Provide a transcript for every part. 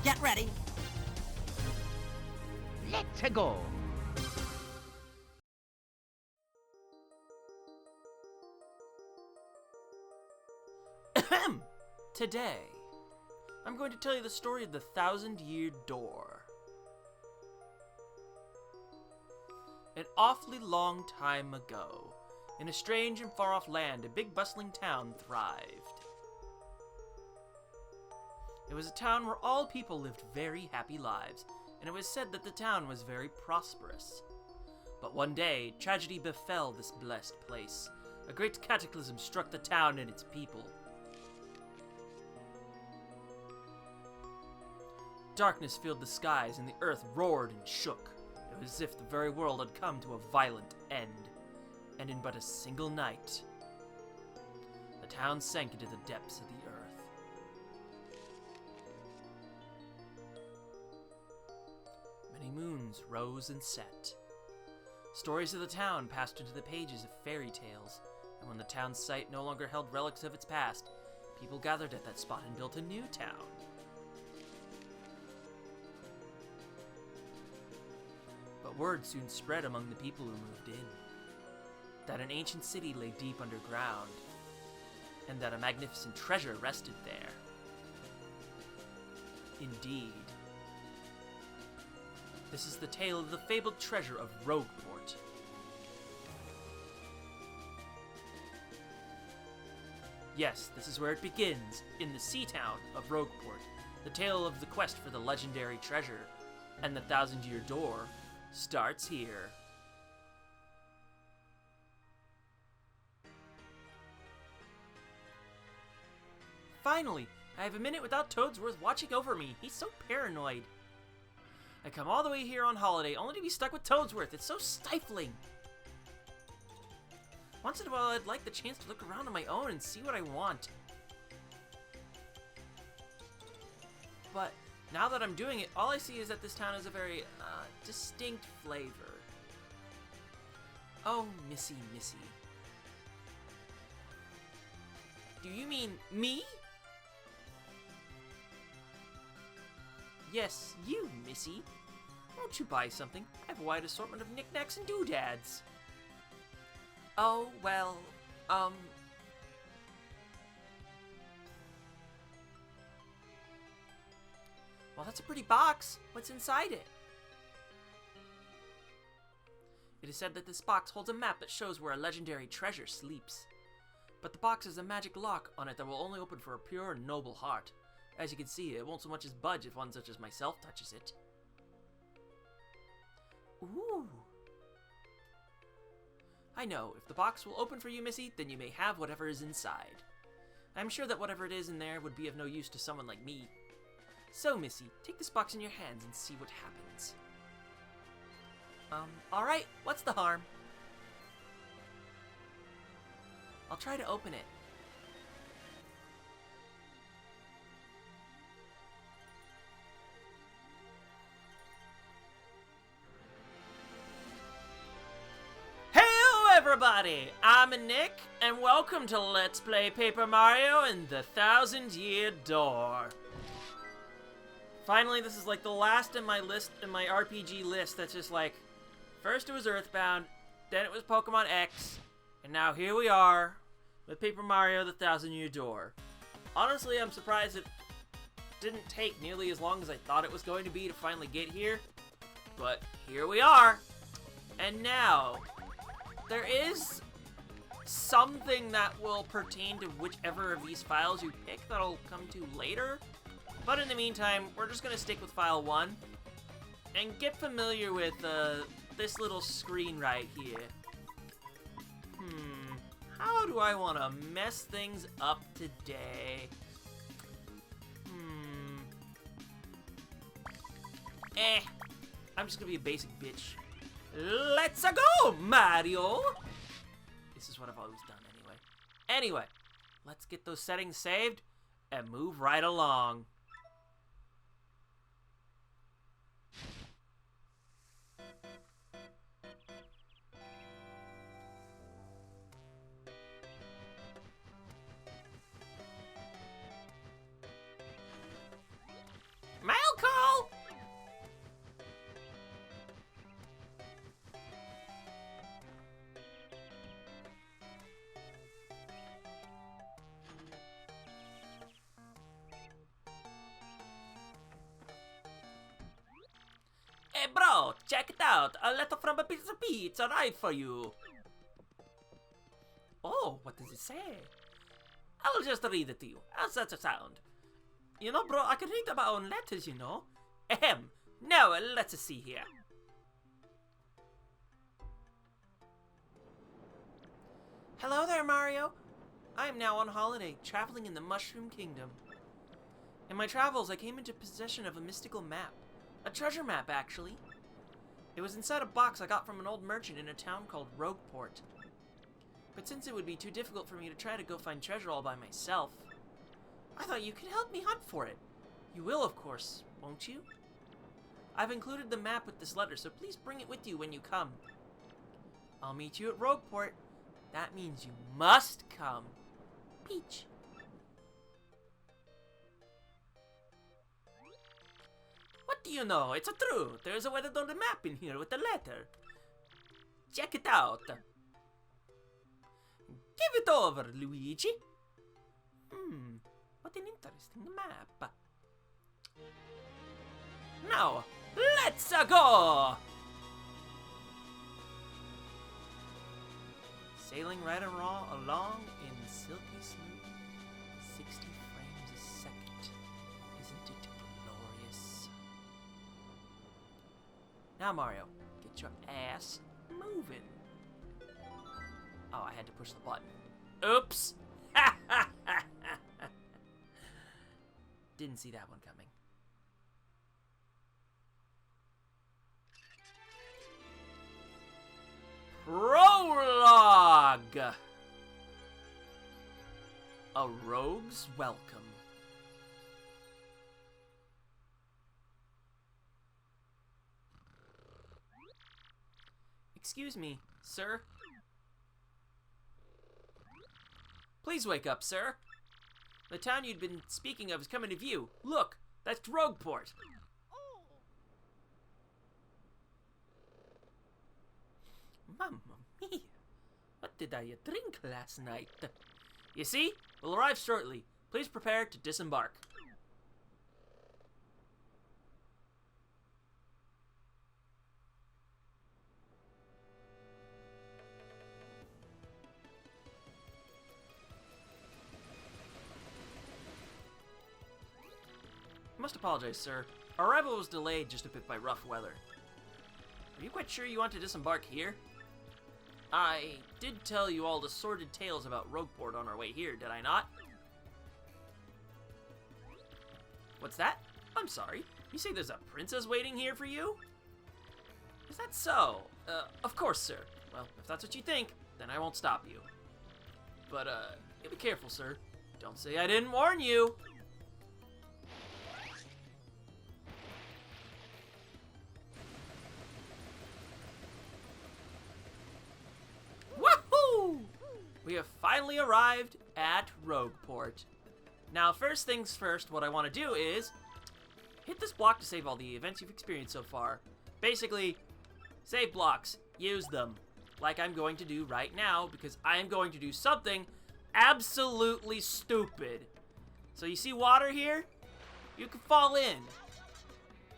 Get ready. Let's go. Ahem! Today, I'm going to tell you the story of the 1,000-Year Door. An awfully long time ago, in a strange and far-off land, a big bustling town thrived. It was a town where all people lived very happy lives, and it was said that the town was very prosperous. But one day, tragedy befell this blessed place. A great cataclysm struck the town and its people. Darkness filled the skies, and the earth roared and shook. It was as if the very world had come to a violent end. And in but a single night, the town sank into the depths of the earth. Many moons rose and set. Stories of the town passed into the pages of fairy tales, and when the town's site no longer held relics of its past, people gathered at that spot and built a new town. But word soon spread among the people who moved in that an ancient city lay deep underground, and that a magnificent treasure rested there. Indeed. This is the tale of the fabled treasure of Rogueport. Yes, this is where it begins, in the sea town of Rogueport, the tale of the quest for the legendary treasure, and the 1,000-Year Door starts here. Finally, I have a minute without Toadsworth watching over me. He's so paranoid. I come all the way here on holiday, only to be stuck with Toadsworth. It's so stifling. Once in a while, I'd like the chance to look around on my own and see what I want. But now that I'm doing it, all I see is that this town has a very distinct flavor. Oh, Missy, Missy. Do you mean me? Yes, you, Missy. Won't you buy something? I have a wide assortment of knickknacks and doodads. Oh, well, Well, that's a pretty box. What's inside it? It is said that this box holds a map that shows where a legendary treasure sleeps. But the box has a magic lock on it that will only open for a pure and noble heart. As you can see, it won't so much as budge if one such as myself touches it. Ooh. I know, if the box will open for you, Missy, then you may have whatever is inside. I'm sure that whatever it is in there would be of no use to someone like me. So, Missy, take this box in your hands and see what happens. Alright, what's the harm? I'll try to open it. Hello, everybody! I'm Nick, and welcome to Let's Play Paper Mario and the 1,000-Year Door. Finally, this is like the last in my list, in my RPG list, that's just like, first it was Earthbound, then it was Pokemon X, and now here we are with Paper Mario the 1,000-Year Door. Honestly, I'm surprised it didn't take nearly as long as I thought it was going to be to finally get here, but here we are. And now, there is something that will pertain to whichever of these files you pick that'll come to later. But in the meantime, we're just going to stick with File 1 and get familiar with this little screen right here. How do I want to mess things up today? I'm just going to be a basic bitch. Let's go, Mario! This is what I've always done anyway. Anyway, let's get those settings saved and move right along. Oh, check it out. A letter from a Pizza Pete arrived for you. Oh, what does it say? I'll just read it to you. How's that sound? You know, bro, I can read my own letters, you know. Ahem. Now, let's see here. Hello there, Mario. I am now on holiday, traveling in the Mushroom Kingdom. In my travels, I came into possession of a mystical map. A treasure map, actually. It was inside a box I got from an old merchant in a town called Rogueport. But since it would be too difficult for me to try to go find treasure all by myself, I thought you could help me hunt for it. You will, of course, won't you? I've included the map with this letter, so please bring it with you when you come. I'll meet you at Rogueport. That means you must come. Peach. What do you know? It's true. There's a weathered old map in here with a letter. Check it out. Give it over, Luigi. What an interesting map. Now, let's go! Sailing right along in silky smooth, 60 frames a second. Isn't it glorious? Now, Mario, get your ass moving. Oh, I had to push the button. Oops! Didn't see that one coming. Prologue! A Rogue's Welcome. Excuse me, sir. Please wake up, sir. The town you'd been speaking of is coming to view. Look, that's Rogueport. Mamma mia, what did I drink last night? You see, we'll arrive shortly. Please prepare to disembark. I must apologize, sir. Our arrival was delayed just a bit by rough weather. Are you quite sure you want to disembark here? I did tell you all the sordid tales about Rogueport on our way here, did I not? What's that? I'm sorry. You say there's a princess waiting here for you? Is that so? Of course, sir. Well, if that's what you think, then I won't stop you. But, be careful, sir. Don't say I didn't warn you! We have finally arrived at Rogueport. Now, first things first, what I want to do is hit this block to save all the events you've experienced so far. Basically, save blocks, use them, like I'm going to do right now, because I am going to do something absolutely stupid. So you see water here? You can fall in.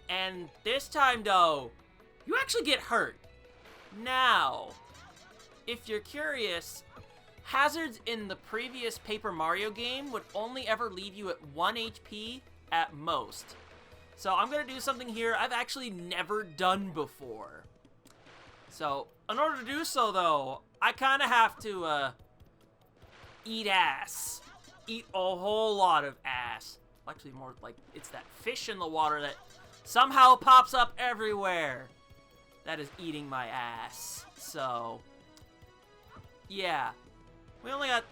And this time, though, you actually get hurt. Now, if you're curious, hazards in the previous Paper Mario game would only ever leave you at 1 HP at most. So I'm going to do something here I've actually never done before. So, in order to do so, though, I kind of have to, eat ass. Eat a whole lot of ass. Actually, more like it's that fish in the water that somehow pops up everywhere. That is eating my ass. So, yeah. We only got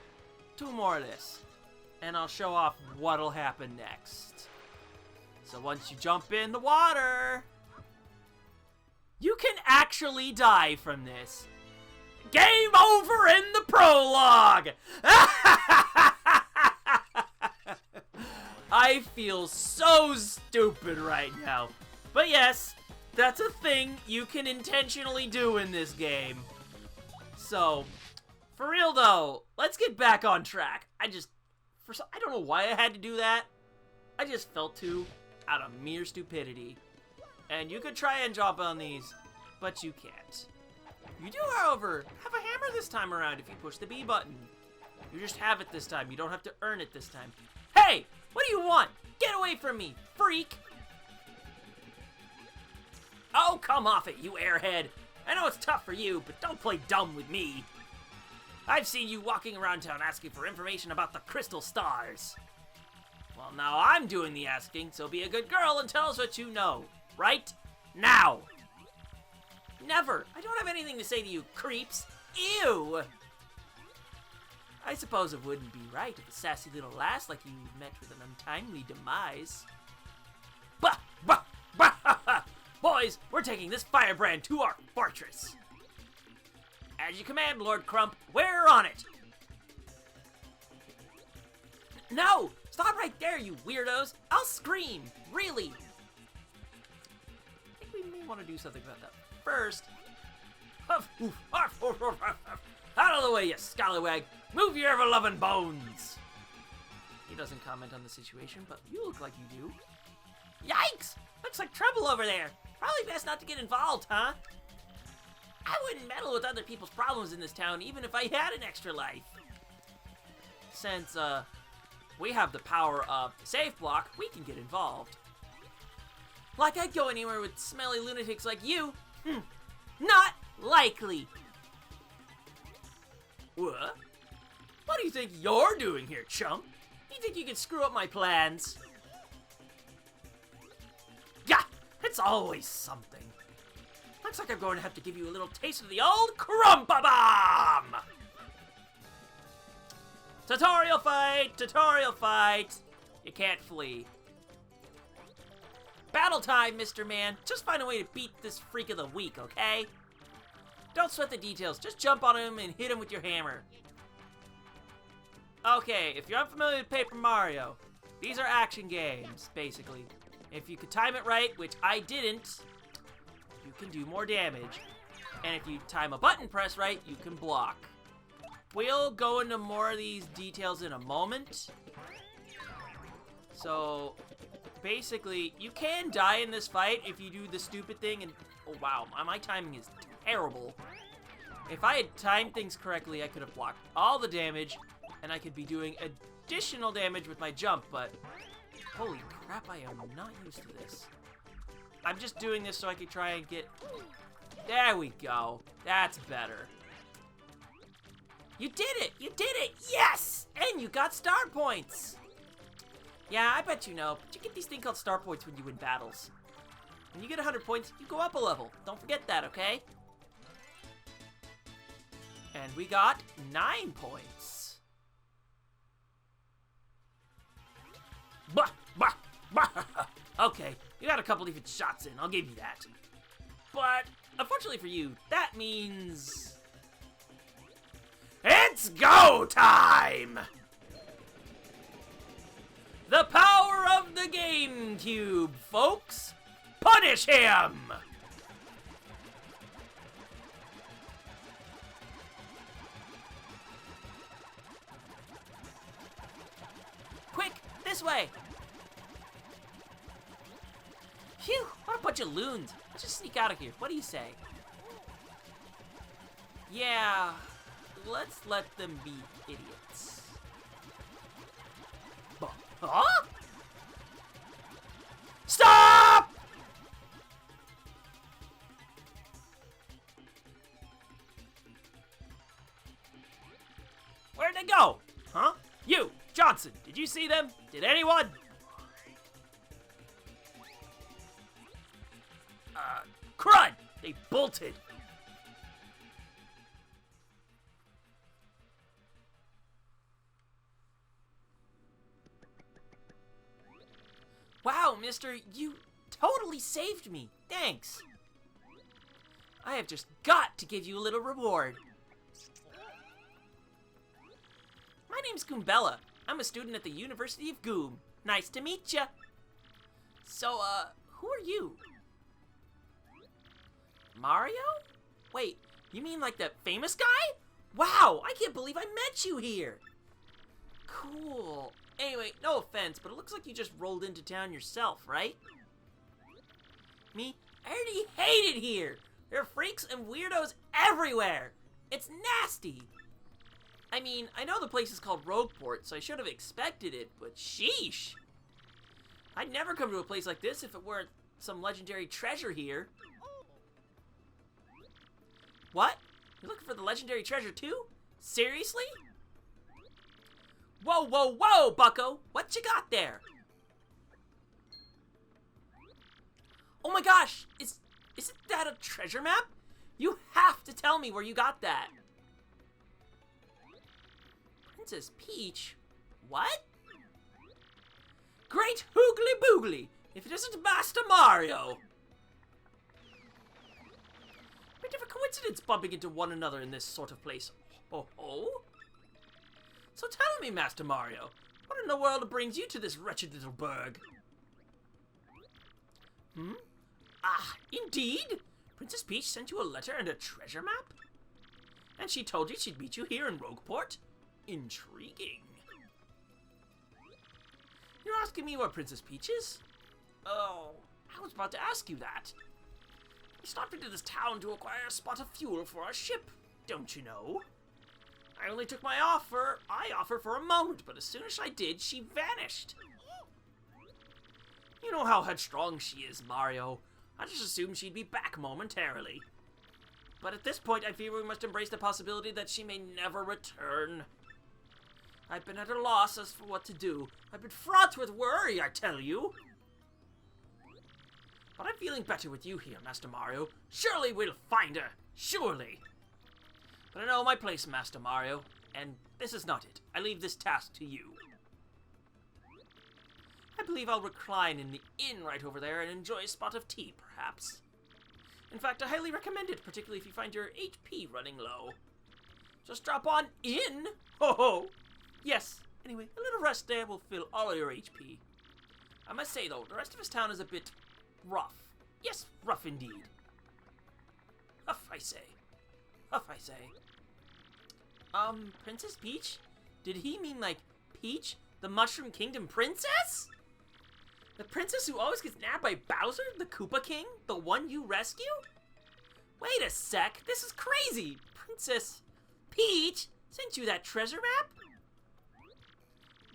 2 more of this, and I'll show off what'll happen next. So once you jump in the water, you can actually die from this. Game over in the prologue! I feel so stupid right now. But yes, that's a thing you can intentionally do in this game. So, for real though, let's get back on track. I don't know why I had to do that. I just felt to, out of mere stupidity. And you could try and jump on these, but you can't. You do, however, have a hammer this time around if you push the B button. You just have it this time. You don't have to earn it this time. Hey! What do you want? Get away from me, freak! Oh, come off it, you airhead. I know it's tough for you, but don't play dumb with me. I've seen you walking around town asking for information about the crystal stars. Well, now I'm doing the asking, so be a good girl and tell us what you know. Right now. Never. I don't have anything to say to you, creeps. Ew. I suppose it wouldn't be right if a sassy little lass like you met with an untimely demise. Bah! Bah! Bah! Boys, we're taking this firebrand to our fortress. As you command, Lord Crump, we're on it. No! Stop right there, you weirdos! I'll scream! Really! I think we may want to do something about that. First... Out of the way, you scallywag! Move your ever-loving bones! He doesn't comment on the situation, but you look like you do. Yikes! Looks like trouble over there. Probably best not to get involved, huh? I wouldn't meddle with other people's problems in this town, even if I had an extra life. Since, we have the power of the safe block, we can get involved. Like I'd go anywhere with smelly lunatics like you? Not likely. What? What do you think you're doing here, chump? You think you can screw up my plans? Gah! It's always something. Looks like I'm going to have to give you a little taste of the old Crumpa-Bomb! Tutorial fight! Tutorial fight! You can't flee. Battle time, Mr. Man. Just find a way to beat this freak of the week, okay? Don't sweat the details. Just jump on him and hit him with your hammer. Okay, if you're unfamiliar with Paper Mario, these are action games, basically. If you could time it right, which I didn't, you can do more damage. And if you time a button press right, you can block. We'll go into more of these details in a moment. So, basically, you can die in this fight if you do the stupid thing and... Oh, wow, my timing is terrible. If I had timed things correctly, I could have blocked all the damage, and I could be doing additional damage with my jump, but... Holy crap, I am not used to this. I'm just doing this so I can try and get... There we go. That's better. You did it! You did it! Yes! And you got star points! Yeah, I bet you know, but you get these things called star points when you win battles. When you get 100 points, you go up a level. Don't forget that, okay? And we got 9 points. Bah! Bah! Bah! Okay, you got a couple different shots in, I'll give you that. But, unfortunately for you, that means... It's go time! The power of the GameCube, folks! Punish him! Quick, this way! Phew, what a bunch of loons. Let's just sneak out of here. What do you say? Yeah, let's let them be idiots. Huh? Stop! Where'd they go? Huh? You, Johnson, did you see them? Did anyone? Crud! They bolted! Wow, mister, you totally saved me. Thanks. I have just got to give you a little reward. My name's Goombella. I'm a student at the University of Goom. Nice to meet ya. So, who are you? Mario? Wait, you mean like the famous guy? Wow, I can't believe I met you here. Cool. Anyway, no offense, but it looks like you just rolled into town yourself, right? Me? I already hate it here! There are freaks and weirdos everywhere! It's nasty! I mean, I know the place is called Rogueport, so I should have expected it, but sheesh! I'd never come to a place like this if it weren't some legendary treasure here. What? You're looking for the legendary treasure too? Seriously? Whoa, whoa, whoa, bucko! What you got there? Oh my gosh! Isn't that a treasure map? You have to tell me where you got that. Princess Peach? What? Great hoogly boogly! If it isn't Master Mario! Bit of a coincidence bumping into one another in this sort of place. Oh ho? So tell me, Master Mario, what in the world brings you to this wretched little burg? Hmm? Ah, indeed? Princess Peach sent you a letter and a treasure map? And she told you she'd meet you here in Rogueport? Intriguing. You're asking me where Princess Peach is? Oh, I was about to ask you that. We stopped into this town to acquire a spot of fuel for our ship, don't you know? I only took my offer for a moment, but as soon as I did, she vanished. You know how headstrong she is, Mario. I just assumed she'd be back momentarily. But at this point, I fear we must embrace the possibility that she may never return. I've been at a loss as for what to do. I've been fraught with worry, I tell you. But I'm feeling better with you here, Master Mario. Surely we'll find her. Surely. But I know my place, Master Mario, and this is not it. I leave this task to you. I believe I'll recline in the inn right over there and enjoy a spot of tea, perhaps. In fact, I highly recommend it, particularly if you find your HP running low. Just drop on in. Ho ho! Yes, anyway, a little rest there will fill all your HP. I must say, though, the rest of this town is a bit rough. Yes, rough indeed. Huff, I say. Huff, I say. Princess Peach? Did he mean, like, Peach, the Mushroom Kingdom princess? The princess who always gets nabbed by Bowser, the Koopa King? The one you rescue? Wait a sec, this is crazy! Princess Peach sent you that treasure map?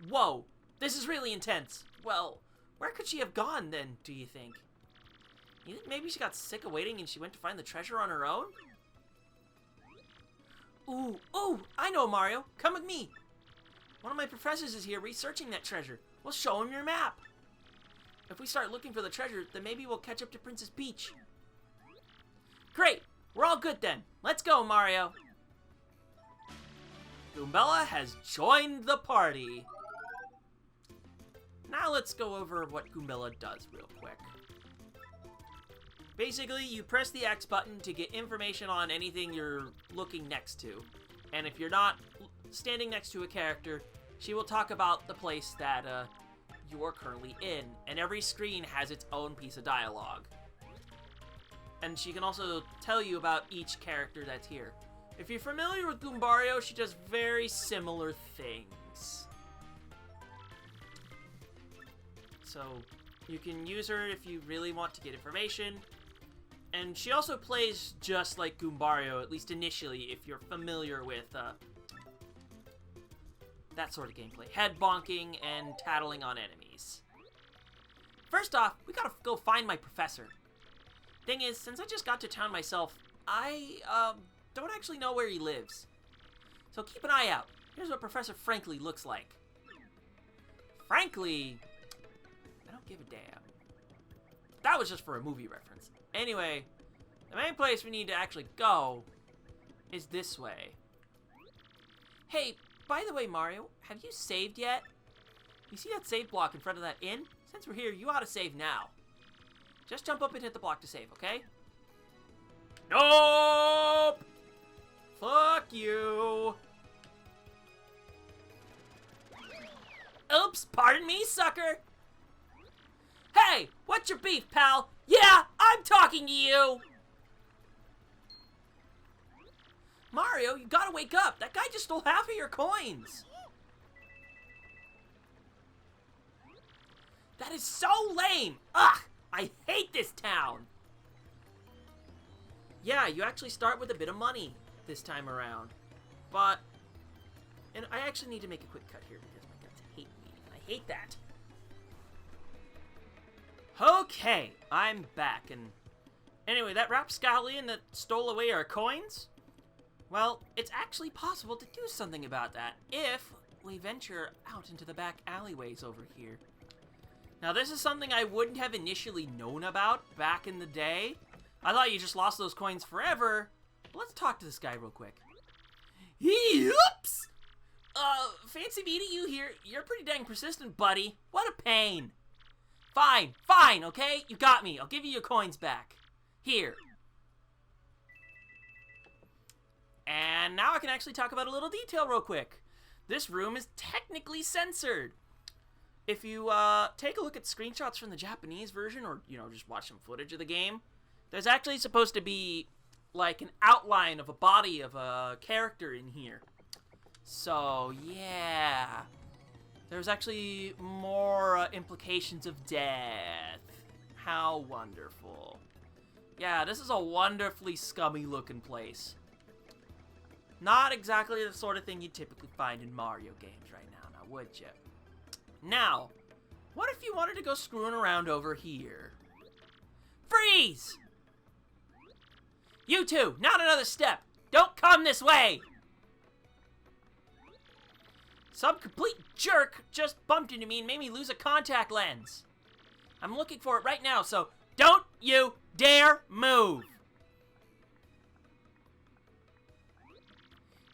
Whoa, this is really intense. Well, where could she have gone then, do you think? You think maybe she got sick of waiting and she went to find the treasure on her own? Ooh, I know, Mario. Come with me. One of my professors is here researching that treasure. We'll show him your map. If we start looking for the treasure, then maybe we'll catch up to Princess Peach. Great! We're all good then. Let's go, Mario. Goombella has joined the party. Now let's go over what Goombella does real quick. Basically, you press the X button to get information on anything you're looking next to. And if you're not standing next to a character, she will talk about the place that you're currently in. And every screen has its own piece of dialogue. And she can also tell you about each character that's here. If you're familiar with Goombario, she does very similar things. So you can use her if you really want to get information. And she also plays just like Goombario, at least initially, if you're familiar with that sort of gameplay. Head bonking and tattling on enemies. First off, we gotta go find my professor. Thing is, since I just got to town myself, I don't actually know where he lives. So keep an eye out. Here's what Professor Frankly looks like. Frankly, I don't give a damn. That was just for a movie reference. Anyway, the main place we need to actually go is this way. Hey, by the way, Mario, have you saved yet? You see that save block in front of that inn? Since we're here, you ought to save now. Just jump up and hit the block to save, okay? Nope! Fuck you! Oops, pardon me, sucker! Hey, what's your beef, pal? Yeah, I'm talking to you! Mario, you gotta wake up! That guy just stole half of your coins! That is so lame! Ugh! I hate this town! Yeah, you actually start with a bit of money this time around. But, and I actually need to make a quick cut here because my guns hate me, and I hate that. Okay, I'm back, and anyway, that rapscallion that stole away our coins? Well, it's actually possible to do something about that if we venture out into the back alleyways over here. Now, this is something I wouldn't have initially known about back in the day. I thought you just lost those coins forever. But let's talk to this guy real quick. Oops! Fancy meeting you here. You're pretty dang persistent, buddy. What a pain. Fine, okay? You got me. I'll give you your coins back. Here. And now I can actually talk about a little detail real quick. This room is technically censored. If you take a look at screenshots from the Japanese version, or, you know, just watch some footage of the game, there's actually supposed to be, like, an outline of a body of a character in here. So, yeah. There's actually more implications of death. How wonderful. Yeah, this is a wonderfully scummy-looking place. Not exactly the sort of thing you typically find in Mario games right now, would you? Now, what if you wanted to go screwing around over here? Freeze! You two, not another step! Don't come this way! Some complete jerk just bumped into me and made me lose a contact lens. I'm looking for it right now, so don't you dare move!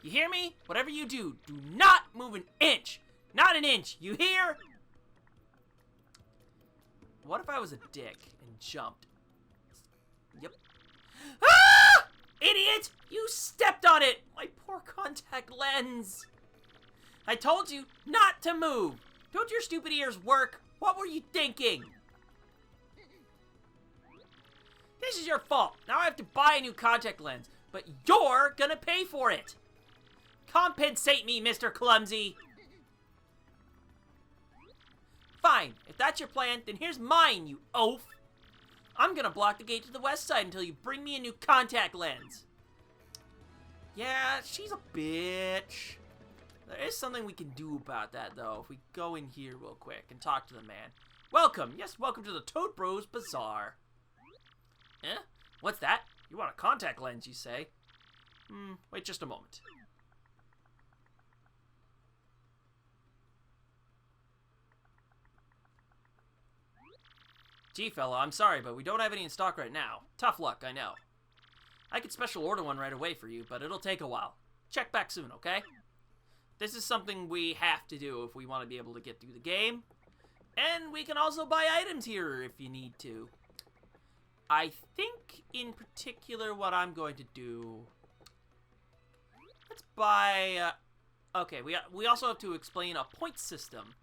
You hear me? Whatever you do, do not move an inch! Not an inch, you hear? What if I was a dick and jumped? Yep. Ah! Idiot! You stepped on it! My poor contact lens! I told you not to move! Don't your stupid ears work? What were you thinking? This is your fault. Now I have to buy a new contact lens, but you're gonna pay for it! Compensate me, Mr. Clumsy! Fine, if that's your plan, then here's mine, you oaf! I'm gonna block the gate to the west side until you bring me a new contact lens. Yeah, she's a bitch. There is something we can do about that, though, if we go in here real quick and talk to the man. Welcome, yes, welcome to the Toad Bros Bazaar. Eh? What's that? You want a contact lens, you say? Wait just a moment. Gee, fella, I'm sorry, but we don't have any in stock right now. Tough luck, I know. I could special order one right away for you, but it'll take a while. Check back soon, okay? This is something we have to do if we want to be able to get through the game. And we can also buy items here if you need to. I think, in particular, what I'm going to do... Let's buy... okay, we also have to explain a point system.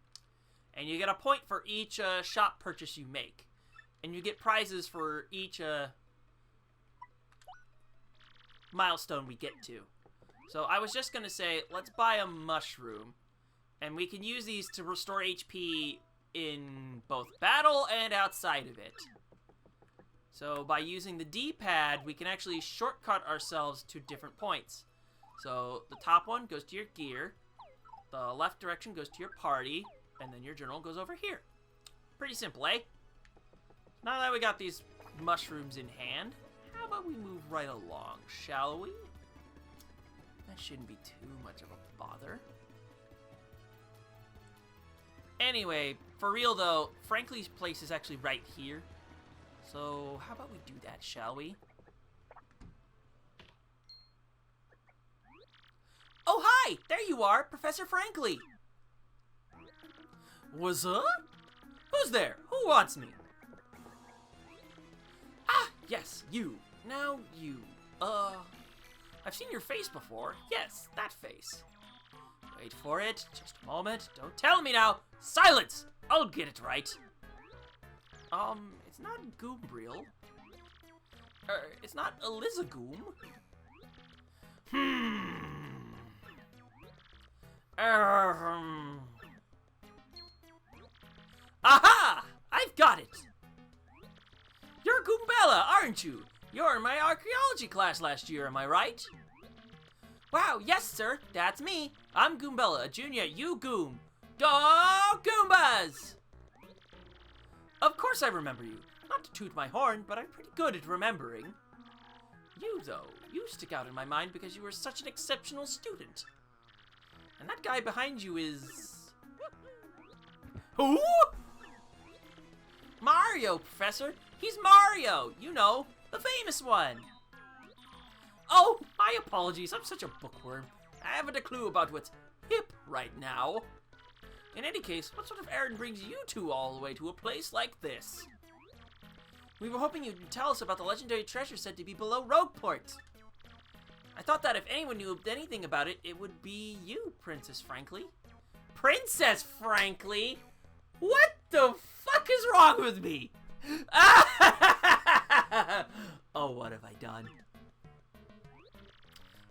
And you get a point for each shop purchase you make. And you get prizes for each milestone we get to. So I was just going to say, let's buy a mushroom. And we can use these to restore HP in both battle and outside of it. So by using the D-pad, we can actually shortcut ourselves to different points. So the top one goes to your gear. The left direction goes to your party. And then your general goes over here. Pretty simple, eh? Now that we got these mushrooms in hand, how about we move right along, shall we? That shouldn't be too much of a bother. Anyway, for real though, Frankly's place is actually right here. So how about we do that, shall we? Oh, hi! There you are, Professor Frankly! What's up? Who's there? Who wants me? Ah, yes, you. Now you. I've seen your face before. Yes, that face. Wait for it. Just a moment. Don't tell me now. Silence! I'll get it right. It's not Goombreel. It's not Elizagoom. Aha! I've got it! Goombella, aren't you? You're in my archaeology class last year, am I right? Wow, yes, sir, that's me. I'm Goombella, a junior at U-Goom. Go Goombas! Of course I remember you. Not to toot my horn, but I'm pretty good at remembering. You, though, you stick out in my mind because you were such an exceptional student. And that guy behind you is... Who? Mario, Professor. He's Mario, you know, the famous one. Oh, my apologies, I'm such a bookworm. I haven't a clue about what's hip right now. In any case, what sort of errand brings you two all the way to a place like this? We were hoping you'd tell us about the legendary treasure said to be below Rogueport. I thought that if anyone knew anything about it, it would be you, Princess Frankly. Princess Frankly? What the fuck is wrong with me? Oh, what have I done?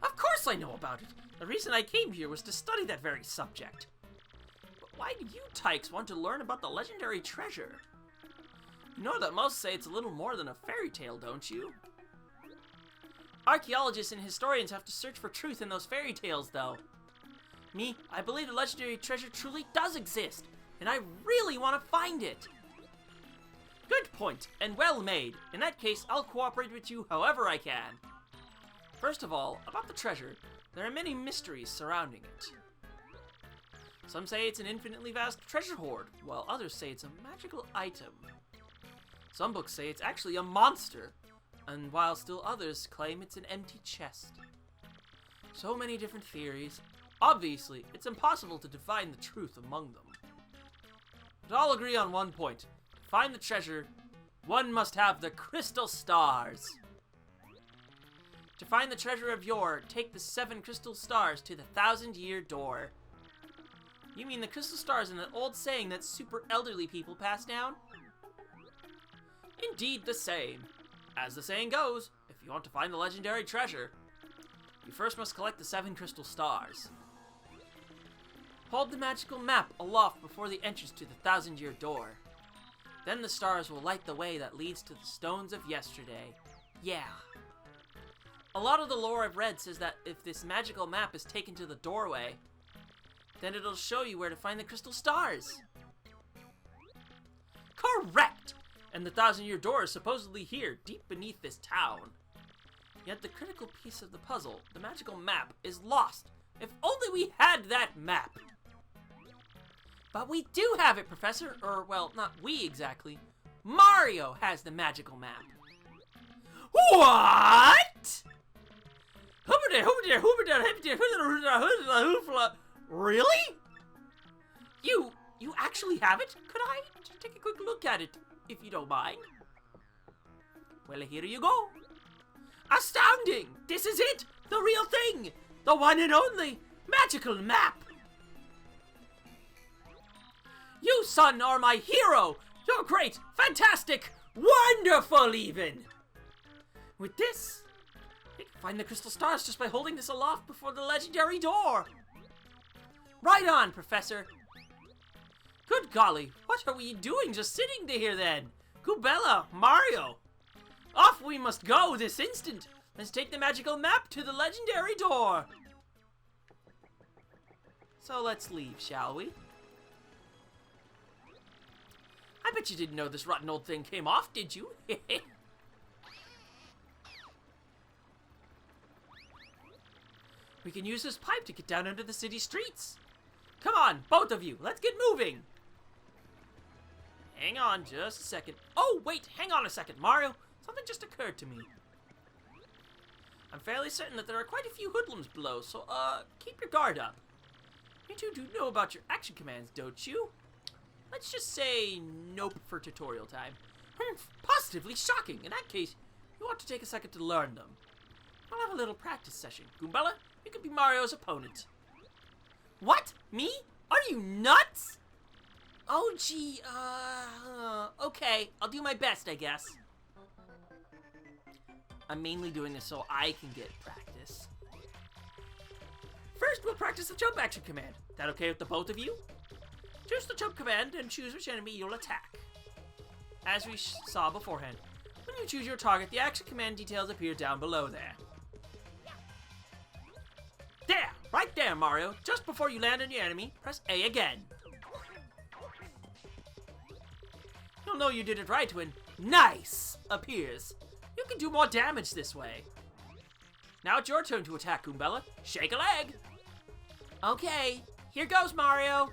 Of course I know about it. The reason I came here was to study that very subject. But why do you tykes want to learn about the legendary treasure? You know that most say it's a little more than a fairy tale, don't you? Archaeologists and historians have to search for truth in those fairy tales, though. Me, I believe the legendary treasure truly does exist, and I really want to find it. Good point, and well made. In that case, I'll cooperate with you however I can. First of all, about the treasure, there are many mysteries surrounding it. Some say it's an infinitely vast treasure hoard, while others say it's a magical item. Some books say it's actually a monster, and while still others claim it's an empty chest. So many different theories. Obviously, it's impossible to define the truth among them. But all agree on one point. To find the treasure, one must have the crystal stars. To find the treasure of yore, take the 7 crystal stars to the 1,000-year door. You mean the crystal stars in that old saying that super elderly people pass down? Indeed the same. As the saying goes, if you want to find the legendary treasure, you first must collect the 7 crystal stars. Hold the magical map aloft before the entrance to the 1,000-year door. Then the stars will light the way that leads to the stones of yesterday. Yeah. A lot of the lore I've read says that if this magical map is taken to the doorway, then it'll show you where to find the crystal stars. Correct! And the 1,000-year door is supposedly here, deep beneath this town. Yet the critical piece of the puzzle, the magical map, is lost. If only we had that map! But we do have it, Professor. Or, well, not we exactly. Mario has the magical map. What? Really? You actually have it? Could I just take a quick look at it, if you don't mind? Well, here you go. Astounding! This is it! The real thing! The one and only magical map! You, son, are my hero! You're great, fantastic, wonderful even! With this, you can find the crystal stars just by holding this aloft before the legendary door. Right on, Professor. Good golly, what are we doing just sitting here then? Goombella, Mario. Off we must go this instant. Let's take the magical map to the legendary door. So let's leave, shall we? I bet you didn't know this rotten old thing came off, did you? We can use this pipe to get down under the city streets. Come on, both of you, let's get moving. Hang on just a second. Oh, wait, hang on a second, Mario. Something just occurred to me. I'm fairly certain that there are quite a few hoodlums below, so, keep your guard up. You two do know about your action commands, don't you? Let's just say nope for tutorial time. Positively shocking. In that case, you ought to take a second to learn them. I'll have a little practice session. Goombella, you could be Mario's opponent. What? Me? Are you nuts? Oh, gee, okay. I'll do my best, I guess. I'm mainly doing this so I can get practice. First, we'll practice the jump action command. That okay with the both of you? Choose the jump command and choose which enemy you'll attack. As we saw beforehand, when you choose your target, the action command details appear down below there. There! Right there, Mario! Just before you land on your enemy, press A again. You'll know you did it right when "Nice" appears. You can do more damage this way. Now it's your turn to attack, Goombella. Shake a leg! Okay, here goes, Mario!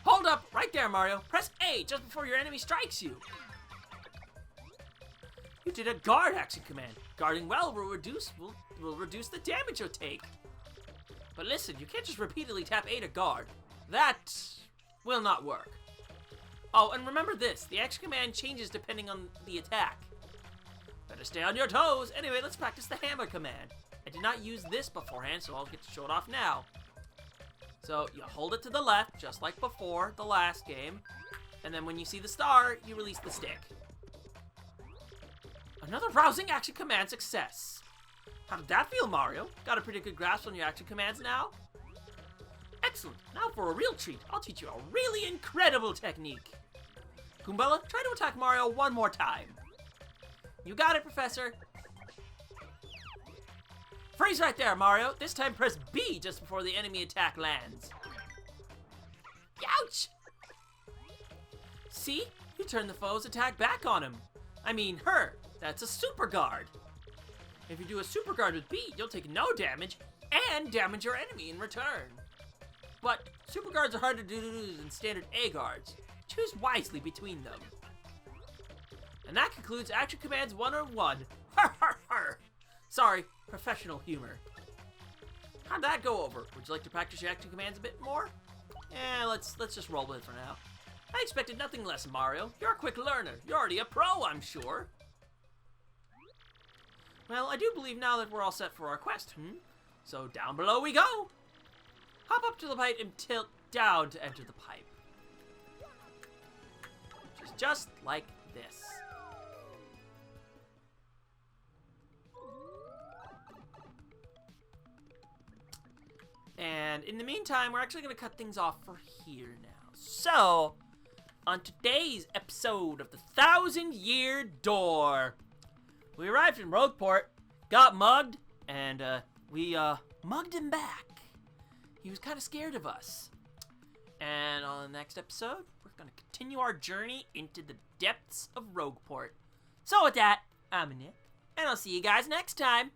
Hold up! Right there, Mario! Press A just before your enemy strikes you! You did a guard action command. Guarding well will reduce the damage you'll take. But listen, you can't just repeatedly tap A to guard. That will not work. Oh, and remember this, the action command changes depending on the attack. Better stay on your toes. Anyway, let's practice the hammer command. I did not use this beforehand, so I'll get to show it off now. So, you hold it to the left, just like before, the last game. And then when you see the star, you release the stick. Another rousing action command success. How did that feel, Mario? Got a pretty good grasp on your action commands now? Excellent. Now for a real treat, I'll teach you a really incredible technique. Goombella, try to attack Mario one more time. You got it, Professor. Freeze right there, Mario. This time press B just before the enemy attack lands. Ouch! See? You turn the foe's attack back on him. I mean, her. That's a super guard. If you do a super guard with B, you'll take no damage and damage your enemy in return. But super guards are harder to do than standard A guards. Choose wisely between them. And that concludes Action Commands 101. Har har har! Sorry, professional humor. How'd that go over? Would you like to practice your action commands a bit more? Let's just roll with it for now. I expected nothing less, Mario. You're a quick learner. You're already a pro, I'm sure. Well, I do believe now that we're all set for our quest, So down below we go. Hop up to the pipe and tilt down to enter the pipe. Which is just like this. And in the meantime, we're actually going to cut things off for here now. So, on today's episode of the 1,000-Year Door, we arrived in Rogueport, got mugged, and we mugged him back. He was kind of scared of us. And on the next episode, we're going to continue our journey into the depths of Rogueport. So with that, I'm Nick, and I'll see you guys next time.